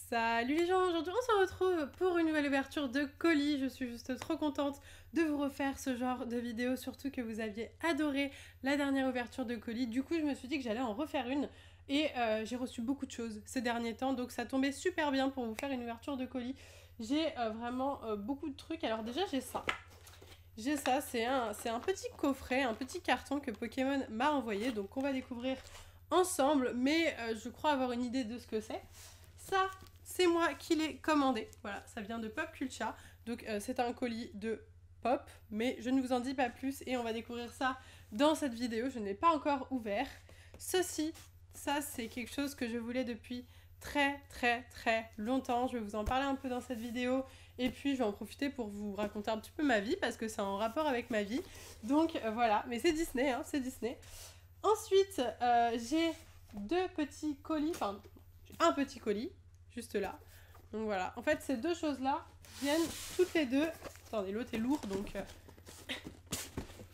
Salut les gens, aujourd'hui on se retrouve pour une nouvelle ouverture de colis. Je suis juste trop contente de vous refaire ce genre de vidéo, surtout que vous aviez adoré la dernière ouverture de colis. Du coup je me suis dit que j'allais en refaire une et j'ai reçu beaucoup de choses ces derniers temps, donc ça tombait super bien pour vous faire une ouverture de colis. J'ai vraiment beaucoup de trucs. Alors déjà j'ai ça. J'ai ça, c'est un petit coffret, un petit carton que Pokémon m'a envoyé, donc on va découvrir ensemble, mais je crois avoir une idée de ce que c'est. Ça, c'est moi qui l'ai commandé. Voilà, ça vient de Pop Culture. Donc c'est un colis de Pop, mais je ne vous en dis pas plus et on va découvrir ça dans cette vidéo. Je ne l'ai pas encore ouvert. Ceci, ça c'est quelque chose que je voulais depuis très longtemps. Je vais vous en parler un peu dans cette vidéo et puis je vais en profiter pour vous raconter un petit peu ma vie parce que c'est en rapport avec ma vie. Donc voilà, mais c'est Disney, hein, c'est Disney. Ensuite, j'ai deux petits colis, enfin un petit colis, juste là. Donc voilà, en fait ces deux choses-là viennent toutes les deux, attendez l'autre est lourd donc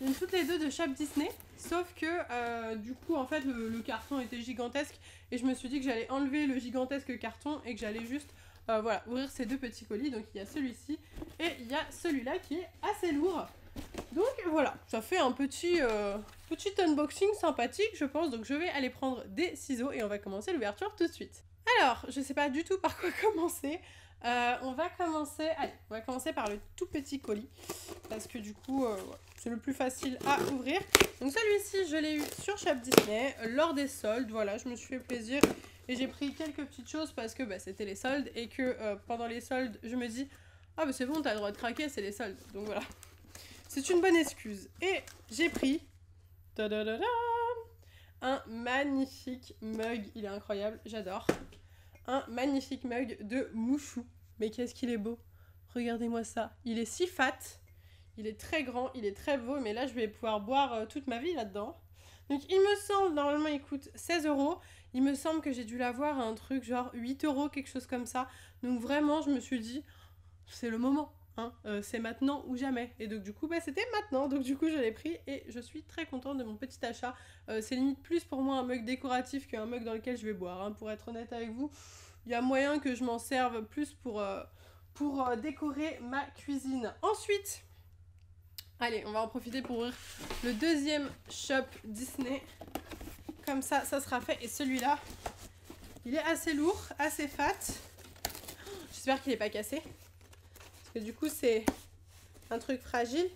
viennent toutes les deux de Shop Disney, sauf que du coup en fait le carton était gigantesque et je me suis dit que j'allais enlever le gigantesque carton et que j'allais juste voilà, ouvrir ces deux petits colis. Donc il y a celui-ci et il y a celui-là qui est assez lourd. Donc voilà, ça fait un petit unboxing sympathique je pense. Donc je vais aller prendre des ciseaux et on va commencer l'ouverture tout de suite. Alors, je sais pas du tout par quoi commencer. On va commencer par le tout petit colis. Parce que du coup, c'est le plus facile à ouvrir. Donc celui-ci, je l'ai eu sur Shop Disney lors des soldes. Voilà, je me suis fait plaisir. Et j'ai pris quelques petites choses parce que c'était les soldes. Et que pendant les soldes, je me dis « Ah bah c'est bon, t'as le droit de craquer, c'est les soldes. » Donc voilà. C'est une bonne excuse. Et j'ai pris... un magnifique mug, il est incroyable, j'adore. Un magnifique mug de Mouchou. Mais qu'est-ce qu'il est beau. Regardez-moi ça. Il est si fat, il est très grand, il est très beau, mais là je vais pouvoir boire toute ma vie là-dedans. Donc il me semble, normalement il coûte 16 €. Il me semble que j'ai dû l'avoir à un truc genre 8 €, quelque chose comme ça. Donc vraiment je me suis dit, c'est le moment. Hein, c'est maintenant ou jamais. Et donc du coup c'était maintenant, donc du coup je l'ai pris et je suis très contente de mon petit achat. C'est limite plus pour moi un mug décoratif qu'un mug dans lequel je vais boire, hein, pour être honnête avec vous. Il y a moyen que je m'en serve plus pour décorer ma cuisine. Ensuite, allez, on va en profiter pour ouvrir le deuxième Shop Disney. Comme ça sera fait. Et celui-là, il est assez lourd, assez fat. J'espère qu'il n'est pas cassé. Parce que du coup c'est un truc fragile.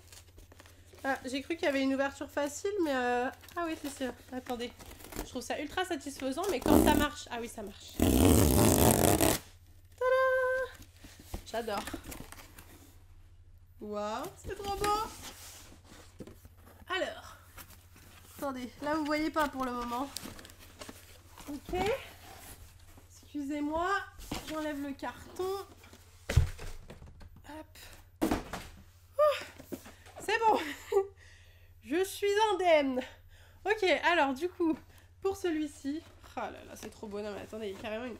Ah, j'ai cru qu'il y avait une ouverture facile, mais ah oui c'est sûr, attendez. Je trouve ça ultra satisfaisant, mais quand ça marche, ah oui ça marche. Tada! J'adore. Waouh, c'est trop beau. Alors, attendez, là vous voyez pas pour le moment. Ok. Excusez-moi, j'enlève le carton. Hop. C'est bon. Je suis indemne. Ok, alors du coup, pour celui-ci... Oh là là, c'est trop beau. Non mais attendez, il y a carrément une...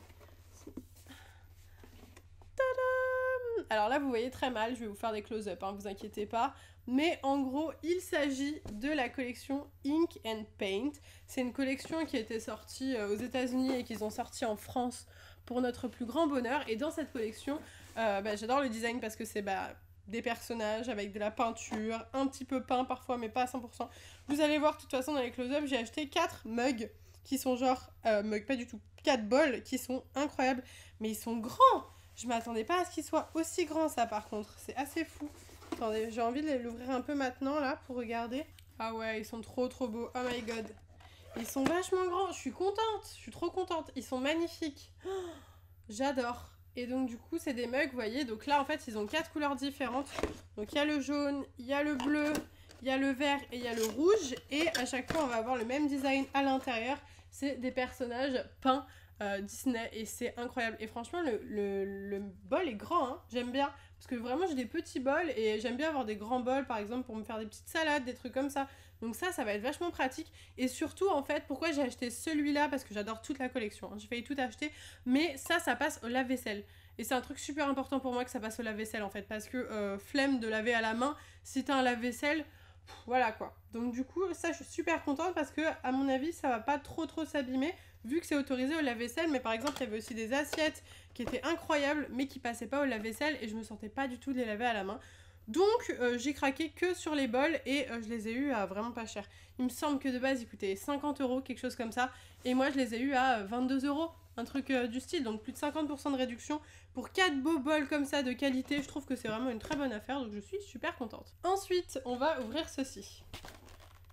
Tadam! Alors là, vous voyez très mal, je vais vous faire des close-up, hein, vous inquiétez pas. Mais en gros, il s'agit de la collection Ink and Paint. C'est une collection qui a été sortie aux États-Unis et qu'ils ont sorti en France pour notre plus grand bonheur. Et dans cette collection, j'adore le design parce que c'est des personnages avec de la peinture, un petit peu peint parfois, mais pas à 100%. Vous allez voir, de toute façon, dans les close-up, j'ai acheté 4 mugs qui sont genre... mugs, pas du tout. 4 bols qui sont incroyables, mais ils sont grands. Je m'attendais pas à ce qu'ils soient aussi grands, ça, par contre. C'est assez fou. Attendez, j'ai envie de l'ouvrir un peu maintenant, là, pour regarder. Ah ouais, ils sont trop beaux. Oh my god. Ils sont vachement grands. Je suis contente. Je suis trop contente. Ils sont magnifiques. Oh, j'adore. Et donc, du coup, c'est des mugs, vous voyez. Donc là, en fait, ils ont 4 couleurs différentes. Donc, il y a le jaune, il y a le bleu, il y a le vert et il y a le rouge. Et à chaque fois, on va avoir le même design à l'intérieur. C'est des personnages peints Disney et c'est incroyable. Et franchement, le bol est grand, hein. J'aime bien. Parce que vraiment, j'ai des petits bols et j'aime bien avoir des grands bols, par exemple, pour me faire des petites salades, des trucs comme ça. Donc ça va être vachement pratique. Et surtout, en fait, pourquoi j'ai acheté celui-là? Parce que j'adore toute la collection, hein. J'ai failli tout acheter. Mais ça passe au lave-vaisselle. Et c'est un truc super important pour moi que ça passe au lave-vaisselle, en fait. Parce que flemme de laver à la main. Si t'as un lave-vaisselle, Voilà quoi. Donc du coup, ça je suis super contente parce que à mon avis, ça va pas trop s'abîmer vu que c'est autorisé au lave-vaisselle. Mais par exemple, il y avait aussi des assiettes qui étaient incroyables mais qui passaient pas au lave-vaisselle et je me sentais pas du tout de les laver à la main. Donc j'ai craqué que sur les bols et je les ai eus à vraiment pas cher. Il me semble que de base ils coûtaient 50 €, quelque chose comme ça. Et moi je les ai eus à 22 €, un truc du style. Donc plus de 50% de réduction. Pour 4 beaux bols comme ça de qualité, je trouve que c'est vraiment une très bonne affaire. Donc je suis super contente. Ensuite, on va ouvrir ceci.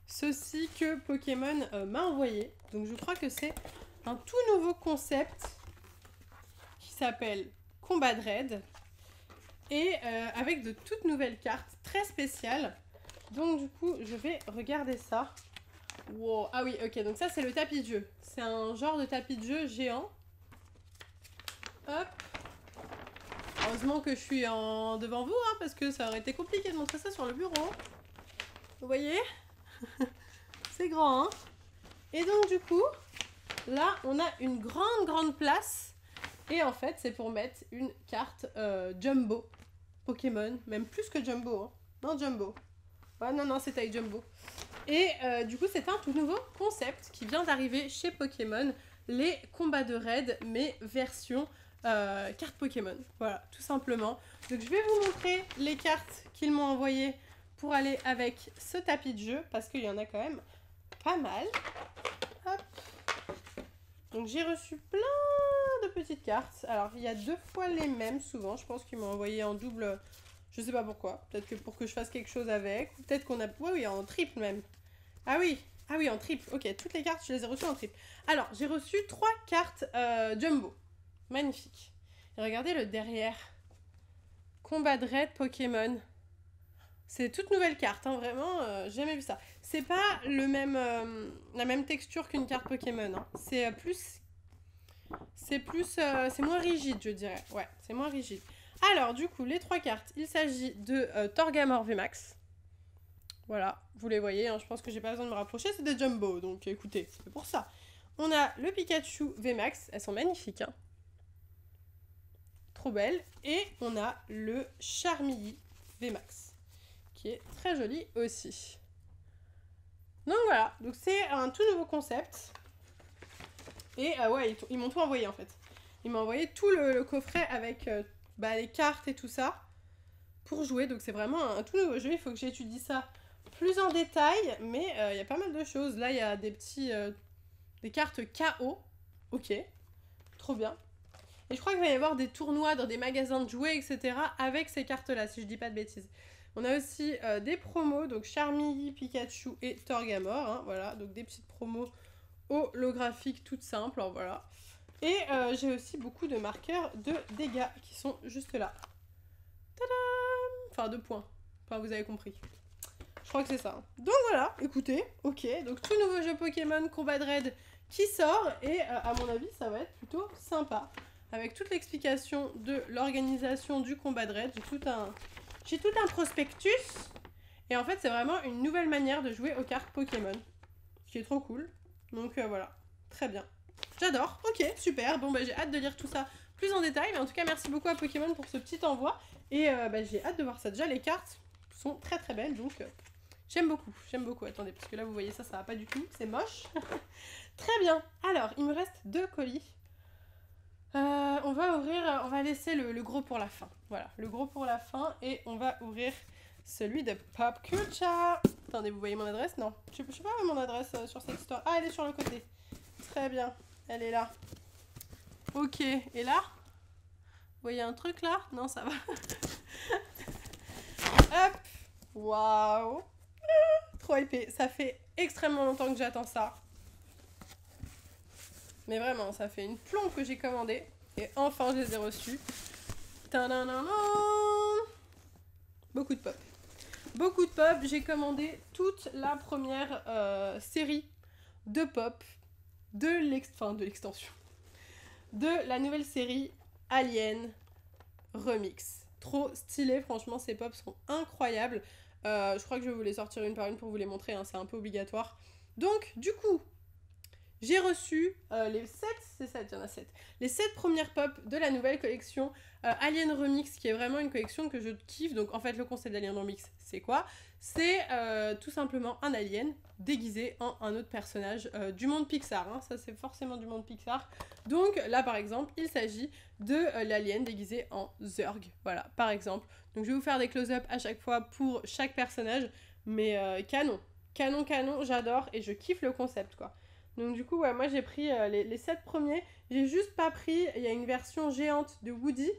Ceci que Pokémon m'a envoyé. Donc je crois que c'est un tout nouveau concept qui s'appelle Combat Dread. Et avec de toutes nouvelles cartes très spéciales. Donc du coup, je vais regarder ça. Wow. Ah oui, ok, donc ça c'est le tapis de jeu. C'est un genre de tapis de jeu géant. Hop. Heureusement que je suis devant vous, hein, parce que ça aurait été compliqué de montrer ça sur le bureau. Vous voyez? C'est grand, hein? Et donc du coup, là on a une grande place. Et en fait, c'est pour mettre une carte Jumbo Pokémon, même plus que Jumbo, hein. Non, Jumbo. Ouais, non, c'est taille Jumbo. Et du coup, c'est un tout nouveau concept qui vient d'arriver chez Pokémon, les combats de raid, mais version carte Pokémon. Voilà, tout simplement. Donc, je vais vous montrer les cartes qu'ils m'ont envoyées pour aller avec ce tapis de jeu, parce qu'il y en a quand même pas mal. Hop. Donc, j'ai reçu plein de petites cartes. Alors, il y a 2 fois les mêmes, souvent. Je pense qu'ils m'ont envoyé en double... Je sais pas pourquoi. Peut-être que pour que je fasse quelque chose avec. Ou peut-être qu'on a... Oui, en triple même. Ah oui, en triple. Ok, toutes les cartes, je les ai reçues en triple. Alors, j'ai reçu 3 cartes Jumbo. Magnifique. Et regardez le derrière. Combat de raid Pokémon. C'est toute nouvelle carte, hein, vraiment. J'ai jamais vu ça. C'est pas la même texture qu'une carte Pokémon. Hein. C'est plus... c'est moins rigide, je dirais. Ouais, c'est moins rigide. Alors, du coup, les 3 cartes, il s'agit de Torgamor VMAX. Voilà, vous les voyez, hein, je pense que j'ai pas besoin de me rapprocher, c'est des Jumbo, donc écoutez, c'est pour ça. On a le Pikachu VMAX, elles sont magnifiques, hein. Trop belles. Et on a le Charmilly VMAX, qui est très joli aussi. Donc voilà, donc c'est un tout nouveau concept. Et ouais, ils m'ont tout envoyé en fait. Ils m'ont envoyé tout le coffret avec les cartes et tout ça pour jouer. Donc c'est vraiment un tout nouveau jeu. Il faut que j'étudie ça plus en détail. Mais il y a pas mal de choses. Là, il y a des cartes KO. Ok, trop bien. Et je crois qu'il va y avoir des tournois dans des magasins de jouets, etc. avec ces cartes-là, si je dis pas de bêtises. On a aussi des promos, donc Charmilly, Pikachu et Torgamor. Hein, voilà, donc des petites promos holographiques toutes simples. Alors, voilà. Et j'ai aussi beaucoup de marqueurs de dégâts qui sont juste là. Tadam! Enfin, 2 points. Enfin, vous avez compris. Je crois que c'est ça. Donc voilà, écoutez, ok. Donc tout nouveau jeu Pokémon Combat de Raid qui sort. Et à mon avis, ça va être plutôt sympa. Avec toute l'explication de l'organisation du Combat de Raid. J'ai tout un prospectus. Et en fait, c'est vraiment une nouvelle manière de jouer aux cartes Pokémon. Ce qui est trop cool. Donc voilà, très bien. J'adore, ok, super. Bon, j'ai hâte de lire tout ça plus en détail. Mais en tout cas, merci beaucoup à Pokémon pour ce petit envoi. Et j'ai hâte de voir ça. Déjà, les cartes sont très très belles. Donc, j'aime beaucoup. Attendez, parce que là, vous voyez ça, ça va pas du tout. C'est moche. Très bien. Alors, il me reste 2 colis. On va laisser le gros pour la fin. Voilà, le gros pour la fin. Et on va ouvrir celui de Pop Culture. Attendez, vous voyez mon adresse? Non, je sais pas mon adresse sur cette histoire. Ah, elle est sur le côté. Très bien, elle est là. Ok, et là? Vous voyez un truc là? Non, ça va. Hop. Waouh. Trop épais. Ça fait extrêmement longtemps que j'attends ça. Mais vraiment, ça fait une plombe que j'ai commandé. Et enfin, je les ai reçus. Tadadadam. Beaucoup de pop. Beaucoup de pop. J'ai commandé toute la première série de pop de l'extension. De la nouvelle série Alien Remix. Trop stylé, franchement, ces pops sont incroyables. Je crois que je vais vous les sortir une par une pour vous les montrer, hein, c'est un peu obligatoire. Donc, du coup, j'ai reçu les 7, c'est 7, il y en a 7, les 7 premières pop de la nouvelle collection Alien Remix, qui est vraiment une collection que je kiffe. Donc en fait, le concept d'Alien Remix, c'est quoi? C'est tout simplement un alien déguisé en un autre personnage du monde Pixar. Hein. Ça, c'est forcément du monde Pixar. Donc là, par exemple, il s'agit de l'alien déguisé en Zurg. Voilà, par exemple. Donc je vais vous faire des close-up à chaque fois pour chaque personnage. Mais canon, canon, canon, j'adore et je kiffe le concept, quoi. Donc du coup, ouais, moi j'ai pris les 7 premiers. J'ai juste pas pris, il y a une version géante de Woody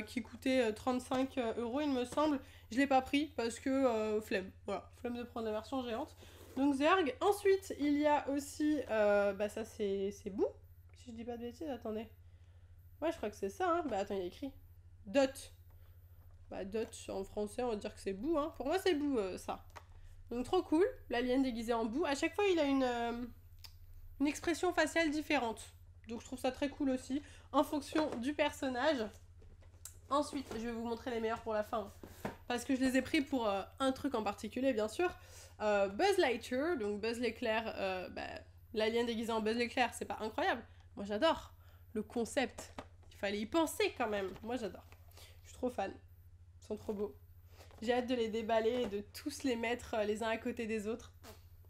qui coûtait 35 €, il me semble. Je l'ai pas pris parce que flemme. Voilà, flemme de prendre la version géante. Donc Zerg. Ensuite, il y a aussi, bah ça c'est Boo. Si je dis pas de bêtises, attendez. Ouais, je crois que c'est ça, hein. Bah attends, il y a écrit Dot. Bah Dot en français, on va dire que c'est Boo, hein. Pour moi c'est Boo, ça. Donc trop cool, l'alien déguisé en Boo. À chaque fois, il a une expression faciale différente. Donc je trouve ça très cool aussi, en fonction du personnage. Ensuite, je vais vous montrer les meilleurs pour la fin, parce que je les ai pris pour un truc en particulier, bien sûr. Buzz Lightyear, donc Buzz l'éclair, l'alien déguisé en Buzz l'éclair, c'est pas incroyable? Moi j'adore le concept, il fallait y penser quand même. Moi j'adore, je suis trop fan, ils sont trop beaux. J'ai hâte de les déballer et de tous les mettre les uns à côté des autres,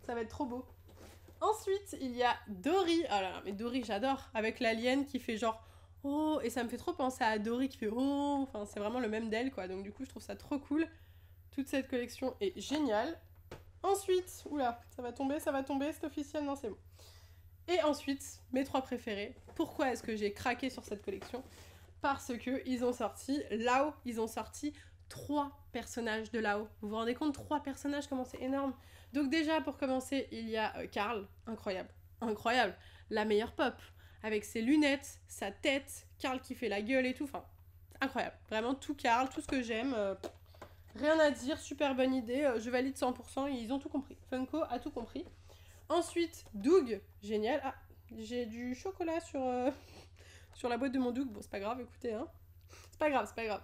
ça va être trop beau. Ensuite, il y a Dory. Oh là là, mais Dory, j'adore. Avec l'alien qui fait genre oh, et ça me fait trop penser à Dory qui fait oh. Enfin, c'est vraiment le même d'elle, quoi. Donc, du coup, je trouve ça trop cool. Toute cette collection est géniale. Ensuite, oula, ça va tomber, c'est officiel, non, c'est bon. Et ensuite, mes 3 préférés. Pourquoi est-ce que j'ai craqué sur cette collection? Parce que ils ont sorti Lao, ils ont sorti 3 personnages de Lao. Vous vous rendez compte, 3 personnages, comment c'est énorme? Donc déjà, pour commencer, il y a Carl, incroyable, incroyable, la meilleure pop, avec ses lunettes, sa tête, Carl qui fait la gueule et tout, enfin, incroyable, vraiment tout Carl, tout ce que j'aime, rien à dire, super bonne idée, je valide 100%, ils ont tout compris, Funko a tout compris. Ensuite, Doug, génial, ah, j'ai du chocolat sur la boîte de mon Doug, bon c'est pas grave, écoutez, hein, c'est pas grave, c'est pas grave.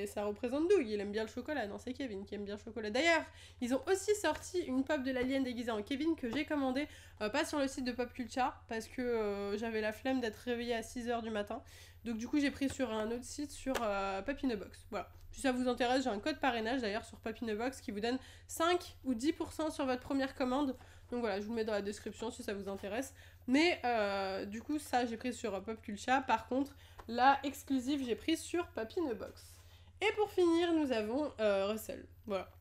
Ça représente Doug, il aime bien le chocolat. Non, c'est Kevin qui aime bien le chocolat. D'ailleurs, ils ont aussi sorti une pop de l'alien déguisé en Kevin que j'ai commandée, pas sur le site de Pop Culture, parce que j'avais la flemme d'être réveillée à 6h du matin. Donc du coup, j'ai pris sur un autre site, sur Pop in a Box. Voilà. Si ça vous intéresse, j'ai un code parrainage d'ailleurs sur Pop in a Box qui vous donne 5 ou 10% sur votre première commande. Donc voilà, je vous le mets dans la description si ça vous intéresse. Mais du coup, ça, j'ai pris sur Pop Culture. Par contre, la exclusive, j'ai pris sur Pop in a Box. Et pour finir, nous avons Russell. Voilà.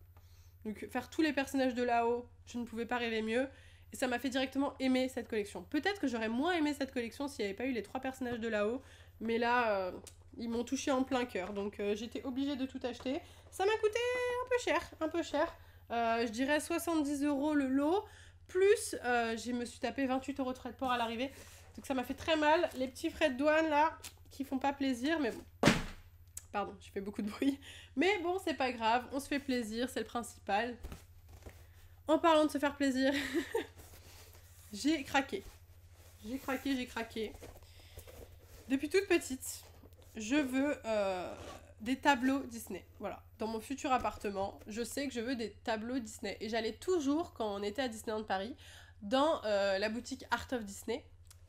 Donc faire tous les personnages de là-haut, je ne pouvais pas rêver mieux. Et ça m'a fait directement aimer cette collection. Peut-être que j'aurais moins aimé cette collection s'il n'y avait pas eu les 3 personnages de là-haut. Mais là, ils m'ont touché en plein cœur. Donc j'étais obligée de tout acheter. Ça m'a coûté un peu cher. Un peu cher. Je dirais 70 € le lot. Plus, je me suis tapé 28 € de frais de port à l'arrivée. Donc ça m'a fait très mal. Les petits frais de douane là, qui font pas plaisir. Mais bon. Pardon, j'ai fait beaucoup de bruit. Mais bon, c'est pas grave, on se fait plaisir, c'est le principal. En parlant de se faire plaisir, j'ai craqué. J'ai craqué. Depuis toute petite, je veux des tableaux Disney. Voilà. Dans mon futur appartement, je sais que je veux des tableaux Disney. Et j'allais toujours, quand on était à Disneyland Paris, dans la boutique Art of Disney.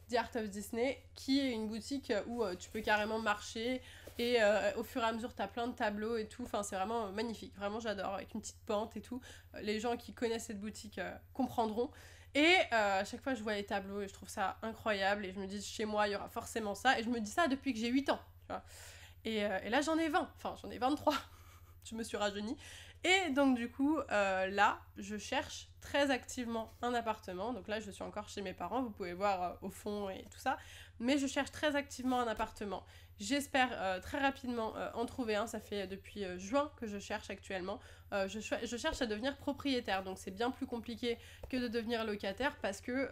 The Art of Disney, qui est une boutique où tu peux carrément marcher et au fur et à mesure t'as plein de tableaux et tout, enfin c'est vraiment magnifique, vraiment j'adore, avec une petite pente et tout. Les gens qui connaissent cette boutique comprendront. Et à chaque fois je vois les tableaux et je trouve ça incroyable et je me dis chez moi il y aura forcément ça, et je me dis ça depuis que j'ai 8 ans, tu vois. Et là j'en ai 20, enfin j'en ai 23, je me suis rajeunie. Et donc du coup, là, je cherche très activement un appartement. Donc là, je suis encore chez mes parents, vous pouvez voir au fond et tout ça. Mais je cherche très activement un appartement. J'espère très rapidement en trouver un. Ça fait depuis juin que je cherche actuellement. Je cherche à devenir propriétaire. Donc c'est bien plus compliqué que de devenir locataire parce que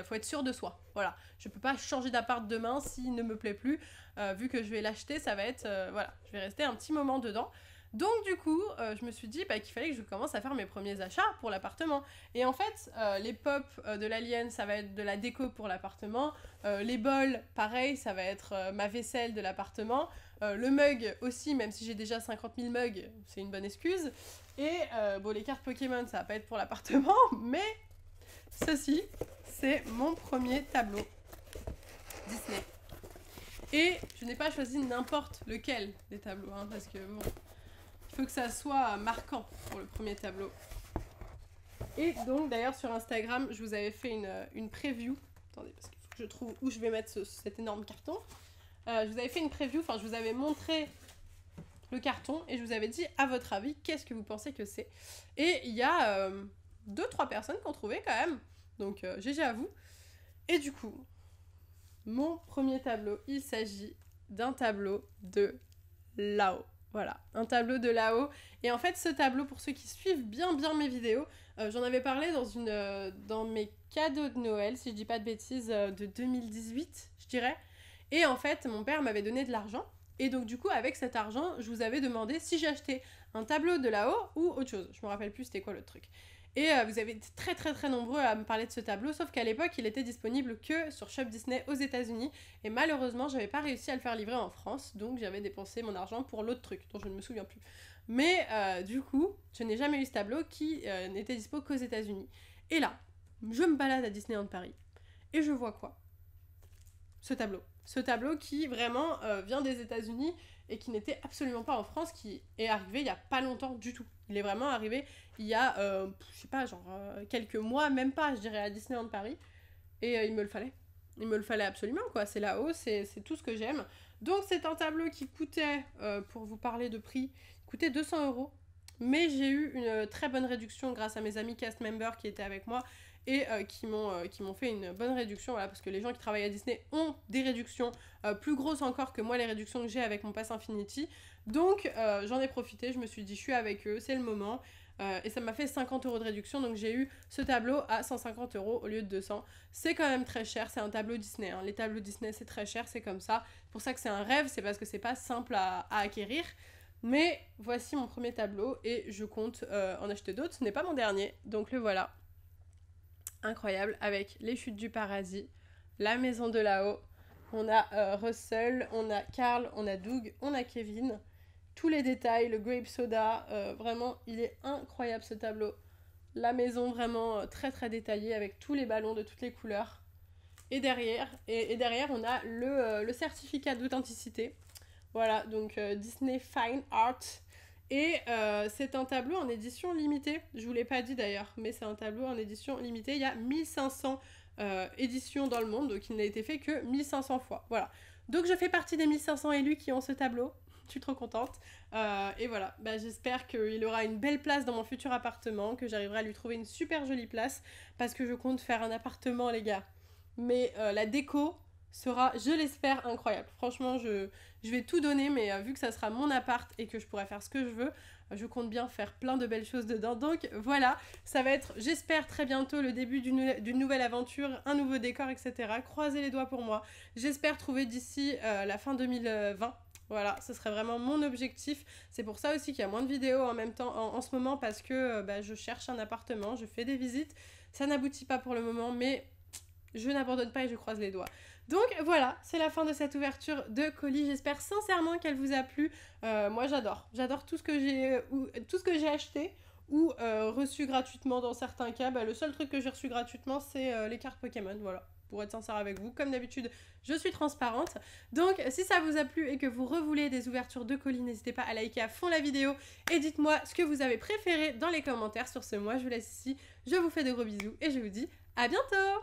faut être sûr de soi. Voilà, je peux pas changer d'appart demain s'il ne me plaît plus. Vu que je vais l'acheter, ça va être... voilà, je vais rester un petit moment dedans. Donc du coup, je me suis dit qu'il fallait que je commence à faire mes premiers achats pour l'appartement. Et en fait, les pops de l'alien, ça va être de la déco pour l'appartement. Les bols, pareil, ça va être ma vaisselle de l'appartement. Le mug aussi, même si j'ai déjà 50 000 mugs, c'est une bonne excuse. Et bon, les cartes Pokémon, ça va pas être pour l'appartement, mais ceci, c'est mon premier tableau Disney. Et je n'ai pas choisi n'importe lequel des tableaux, hein, parce que bon, il faut que ça soit marquant pour le premier tableau. Et donc d'ailleurs sur Instagram, je vous avais fait une preview. Attendez, parce qu'il faut que je trouve où je vais mettre cet énorme carton. Je vous avais fait une preview, enfin je vous avais montré le carton et je vous avais dit à votre avis qu'est-ce que vous pensez que c'est. Et il y a 2-3 personnes qui ont trouvé quand même, donc GG à vous. Et du coup, mon premier tableau, il s'agit d'un tableau de Lao. Voilà, un tableau de Lao. Et en fait, ce tableau, pour ceux qui suivent bien mes vidéos, j'en avais parlé dans mes cadeaux de Noël, si je dis pas de bêtises, de 2018, je dirais. Et en fait, mon père m'avait donné de l'argent. Et donc, du coup, avec cet argent, je vous avais demandé si j'achetais un tableau de Lao ou autre chose. Je me rappelle plus c'était quoi le truc. Et vous avez été très nombreux à me parler de ce tableau, sauf qu'à l'époque, il était disponible que sur Shop Disney aux États-Unis. Et malheureusement, j'avais pas réussi à le faire livrer en France, donc j'avais dépensé mon argent pour l'autre truc, dont je ne me souviens plus. Mais du coup, je n'ai jamais eu ce tableau qui n'était dispo qu'aux États-Unis. Et là, je me balade à Disneyland Paris, et je vois quoi? Ce tableau. Ce tableau qui vraiment vient des États-Unis et qui n'était absolument pas en France, qui est arrivé il y a pas longtemps du tout. Il est vraiment arrivé il y a, je sais pas, genre quelques mois, même pas, je dirais, à Disneyland Paris. Et il me le fallait. Il me le fallait absolument, quoi. C'est là-haut, c'est tout ce que j'aime. Donc c'est un tableau qui coûtait, pour vous parler de prix, coûtait 200 €. Mais j'ai eu une très bonne réduction grâce à mes amis cast members qui étaient avec moi et qui m'ont fait une bonne réduction, voilà, parce que les gens qui travaillent à Disney ont des réductions plus grosses encore que moi, les réductions que j'ai avec mon Pass Infinity. Donc j'en ai profité, je me suis dit je suis avec eux, c'est le moment. Et ça m'a fait 50 € de réduction, donc j'ai eu ce tableau à 150 € au lieu de 200. C'est quand même très cher, c'est un tableau Disney, hein. Les tableaux Disney c'est très cher, c'est comme ça. C'est pour ça que c'est un rêve, c'est parce que c'est pas simple à acquérir. Mais voici mon premier tableau et je compte en acheter d'autres, ce n'est pas mon dernier, donc le voilà. Incroyable, avec les chutes du paradis, la maison de là-haut, on a Russell, on a Carl, on a Doug, on a Kevin, tous les détails, le grape soda, vraiment il est incroyable ce tableau. La maison vraiment très détaillée avec tous les ballons de toutes les couleurs. Et derrière, on a le certificat d'authenticité. Voilà, donc Disney Fine Art. Et c'est un tableau en édition limitée. Je vous l'ai pas dit d'ailleurs, mais c'est un tableau en édition limitée. Il y a 1500 éditions dans le monde, donc il n'a été fait que 1500 fois. Voilà. Donc je fais partie des 1500 élus qui ont ce tableau. Je suis trop contente. Et voilà, bah, j'espère qu'il aura une belle place dans mon futur appartement, que j'arriverai à lui trouver une super jolie place, parce que je compte faire un appartement, les gars. Mais la déco sera, je l'espère, incroyable. Franchement, je vais tout donner, mais vu que ça sera mon appart et que je pourrai faire ce que je veux, je compte bien faire plein de belles choses dedans. Donc voilà, ça va être, j'espère, très bientôt le début d'une nouvelle aventure, un nouveau décor, etc. Croisez les doigts pour moi. J'espère trouver d'ici la fin 2020. Voilà, ce serait vraiment mon objectif. C'est pour ça aussi qu'il y a moins de vidéos en même temps en ce moment, parce que je cherche un appartement, je fais des visites. Ça n'aboutit pas pour le moment, mais je n'abandonne pas et je croise les doigts. Donc voilà, c'est la fin de cette ouverture de colis. J'espère sincèrement qu'elle vous a plu. Moi j'adore. J'adore tout ce que j'ai acheté ou reçu gratuitement dans certains cas. Le seul truc que j'ai reçu gratuitement, c'est les cartes Pokémon. Voilà. Pour être sincère avec vous, comme d'habitude, je suis transparente. Donc, si ça vous a plu et que vous revoulez des ouvertures de colis, n'hésitez pas à liker à fond la vidéo et dites-moi ce que vous avez préféré dans les commentaires. Sur ce, moi, je vous laisse ici. Je vous fais de gros bisous et je vous dis à bientôt!